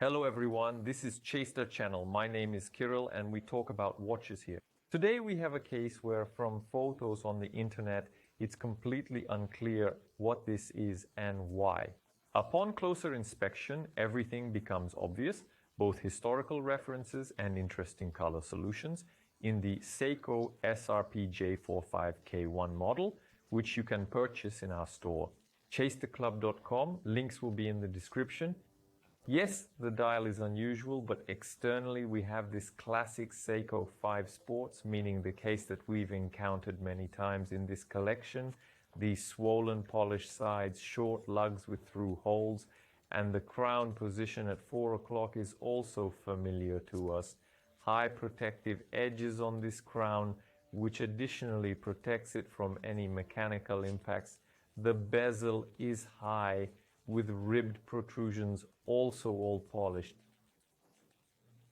Hello everyone, this is Chaser Channel. My name is Kirill and we talk about watches here. Today we have a case where from photos on the internet it's completely unclear what this is and why. Upon closer inspection, everything becomes obvious, both historical references and interesting color solutions in the Seiko SRPJ45K1 model, which you can purchase in our store. ChaseTheClub.com, links will be in the description. Yes, the dial is unusual, but externally we have this classic Seiko 5 Sports, meaning the case that we've encountered many times in this collection. These swollen polished sides, short lugs with through holes, and the crown position at 4 o'clock is also familiar to us. High protective edges on this crown, which additionally protects it from any mechanical impacts. The bezel is high, with ribbed protrusions, also all polished.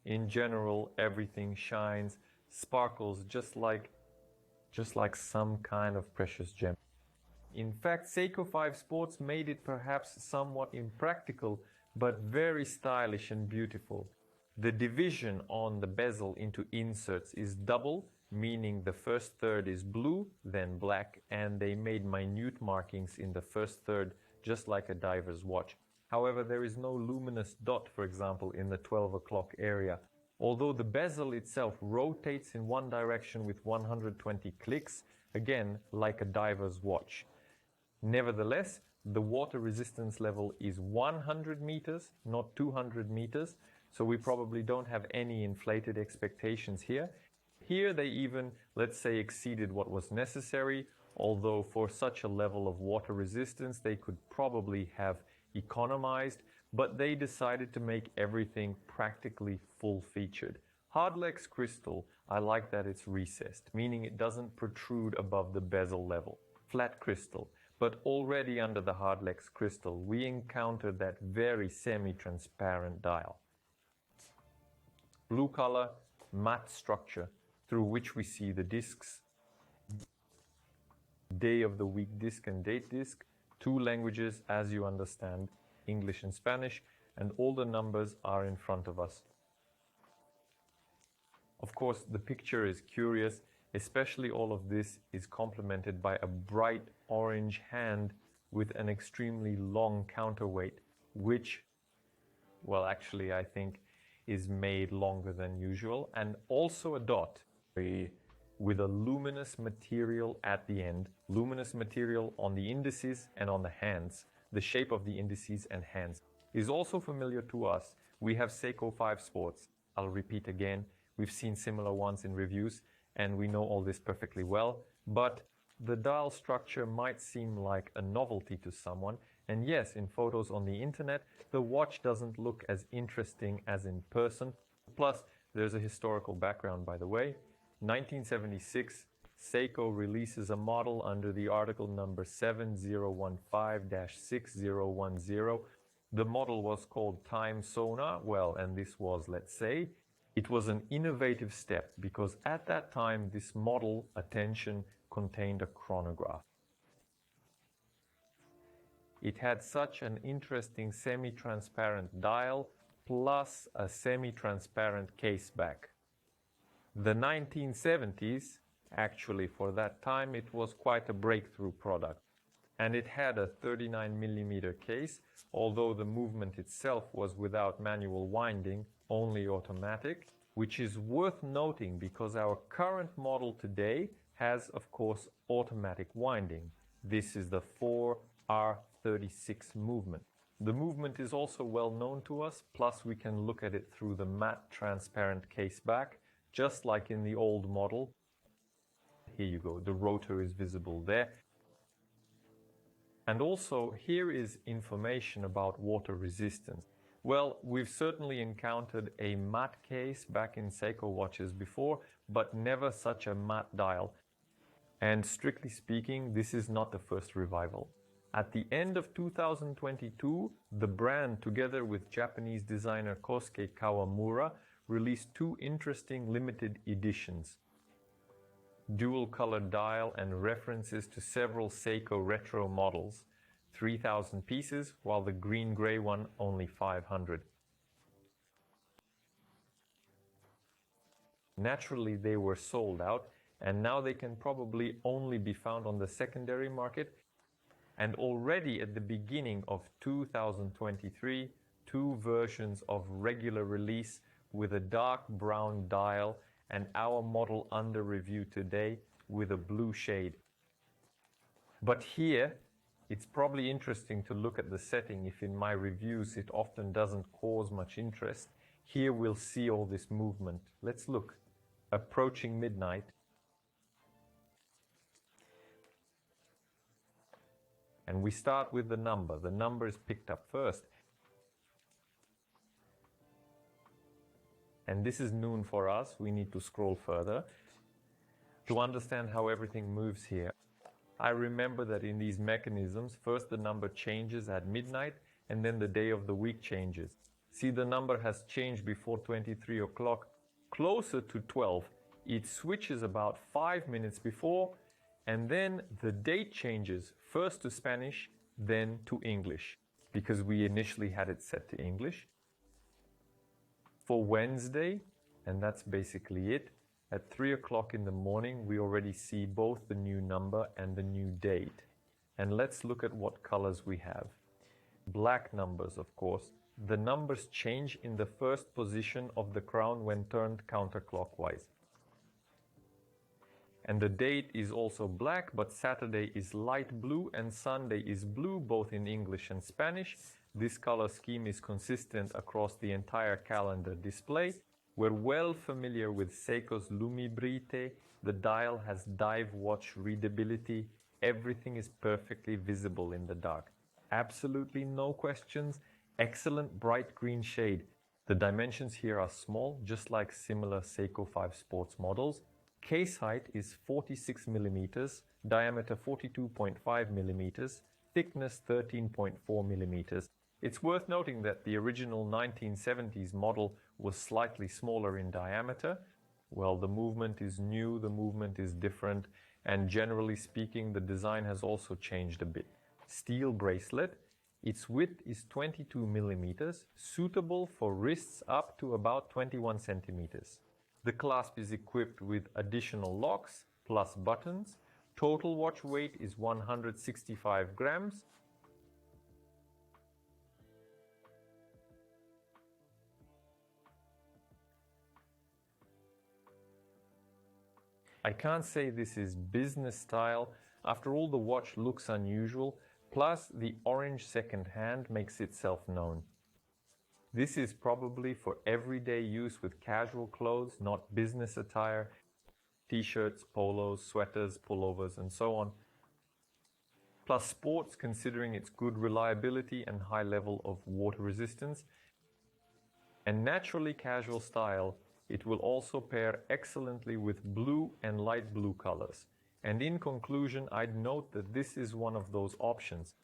In general, everything shines, sparkles just like some kind of precious gem. In fact, Seiko 5 Sports made it perhaps somewhat impractical, but very stylish and beautiful. The division on the bezel into inserts is double, meaning the first third is blue, then black, and they made minute markings in the first third, just like a diver's watch. However, there is no luminous dot, for example, in the 12 o'clock area. Although the bezel itself rotates in one direction with 120 clicks, again, like a diver's watch. Nevertheless, the water resistance level is 100 meters, not 200 meters, so we probably don't have any inflated expectations here. Here they even, let's say, exceeded what was necessary, although for such a level of water resistance they could probably have economized, but they decided to make everything practically full-featured. Hardlex crystal, I like that it's recessed, meaning it doesn't protrude above the bezel level. Flat crystal, but already under the Hardlex crystal we encountered that very semi-transparent dial. Blue color, matte structure, through which we see the discs, day of the week disc and date disc, 2 languages as you understand, English and Spanish, and all the numbers are in front of us. Of course, the picture is curious, especially all of this is complemented by a bright orange hand with an extremely long counterweight, which, well, actually I think is made longer than usual, and also a dot with a luminous material at the end, luminous material on the indices and on the hands. The shape of the indices and hands is also familiar to us. We have Seiko 5 Sports. I'll repeat again, we've seen similar ones in reviews and we know all this perfectly well, but the dial structure might seem like a novelty to someone, and yes, in photos on the internet, the watch doesn't look as interesting as in person. Plus, there's a historical background, by the way. 1976, Seiko releases a model under the article number 7015-6010. The model was called Time Sonar. Well, and this was, let's say, it was an innovative step because at that time this model, attention, contained a chronograph. It had such an interesting semi-transparent dial plus a semi-transparent case back. The 1970s, actually for that time, it was quite a breakthrough product. And it had a 39mm case, although the movement itself was without manual winding, only automatic, which is worth noting because our current model today has, of course, automatic winding. This is the 4R36 movement. The movement is also well known to us, plus we can look at it through the matte transparent case back, just like in the old model. Here you go, the rotor is visible there. And also here is information about water resistance. Well, we've certainly encountered a matte case back in Seiko watches before, but never such a matte dial. And strictly speaking, this is not the first revival. At the end of 2022, the brand, together with Japanese designer Kosuke Kawamura, released 2 interesting limited editions. Dual-colored dial and references to several Seiko retro models, 3,000 pieces, while the green-gray one only 500. Naturally, they were sold out, and now they can probably only be found on the secondary market. And already at the beginning of 2023, two versions of regular release with a dark brown dial and our model under review today with a blue shade. But here, it's probably interesting to look at the setting if in my reviews it often doesn't cause much interest. Here we'll see all this movement. Let's look. Approaching midnight. And we start with the number. The number is picked up first. And this is noon for us. We need to scroll further to understand how everything moves here. I remember that in these mechanisms, first the number changes at midnight and then the day of the week changes. See, the number has changed before 23 o'clock, closer to 12. It switches about 5 minutes before, and then the date changes first to Spanish, then to English, because we initially had it set to English. For Wednesday, and that's basically it, at 3 o'clock in the morning, we already see both the new number and the new date. And let's look at what colors we have. Black numbers, of course. The numbers change in the first position of the crown when turned counterclockwise. And the date is also black, but Saturday is light blue and Sunday is blue, both in English and Spanish. This color scheme is consistent across the entire calendar display. We're well familiar with Seiko's Lumibrite. The dial has dive watch readability. Everything is perfectly visible in the dark. Absolutely no questions. Excellent bright green shade. The dimensions here are small, just like similar Seiko 5 Sports models. Case height is 46 millimeters, diameter 42.5 millimeters, thickness 13.4 millimeters. It's worth noting that the original 1970s model was slightly smaller in diameter. Well, the movement is new, the movement is different, and generally speaking, the design has also changed a bit. Steel bracelet. Its width is 22 millimeters, suitable for wrists up to about 21 centimeters. The clasp is equipped with additional locks plus buttons. Total watch weight is 165 grams. I can't say this is business style. After all, the watch looks unusual, plus the orange second hand makes itself known. This is probably for everyday use with casual clothes, not business attire, t-shirts, polos, sweaters, pullovers, and so on. Plus sports, considering its good reliability and high level of water resistance. And naturally casual style, it will also pair excellently with blue and light blue colors. And in conclusion, I'd note that this is one of those options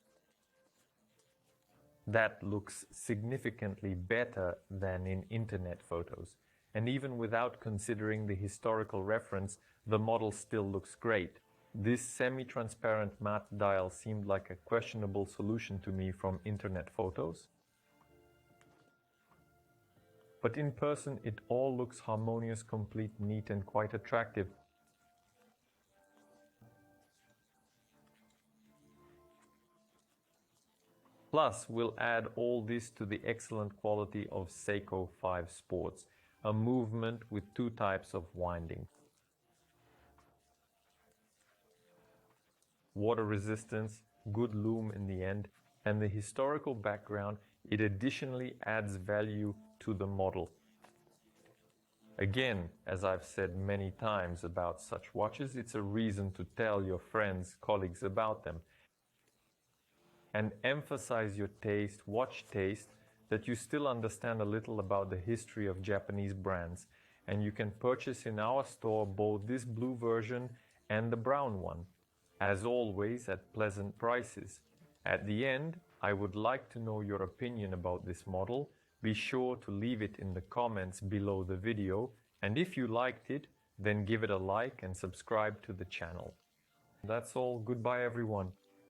that looks significantly better than in internet photos. And even without considering the historical reference, the model still looks great. This semi-transparent matte dial seemed like a questionable solution to me from internet photos. But in person, it all looks harmonious, complete, neat, and quite attractive. Plus, we'll add all this to the excellent quality of Seiko 5 Sports, a movement with two types of winding. Water resistance, good lume in the end, and the historical background, it additionally adds value to the model. Again, as I've said many times about such watches, it's a reason to tell your friends, colleagues about them. And emphasize your taste, watch taste, that you still understand a little about the history of Japanese brands. And you can purchase in our store both this blue version and the brown one, as always at pleasant prices. At the end, I would like to know your opinion about this model. Be sure to leave it in the comments below the video. And if you liked it, then give it a like and subscribe to the channel. That's all. Goodbye, everyone.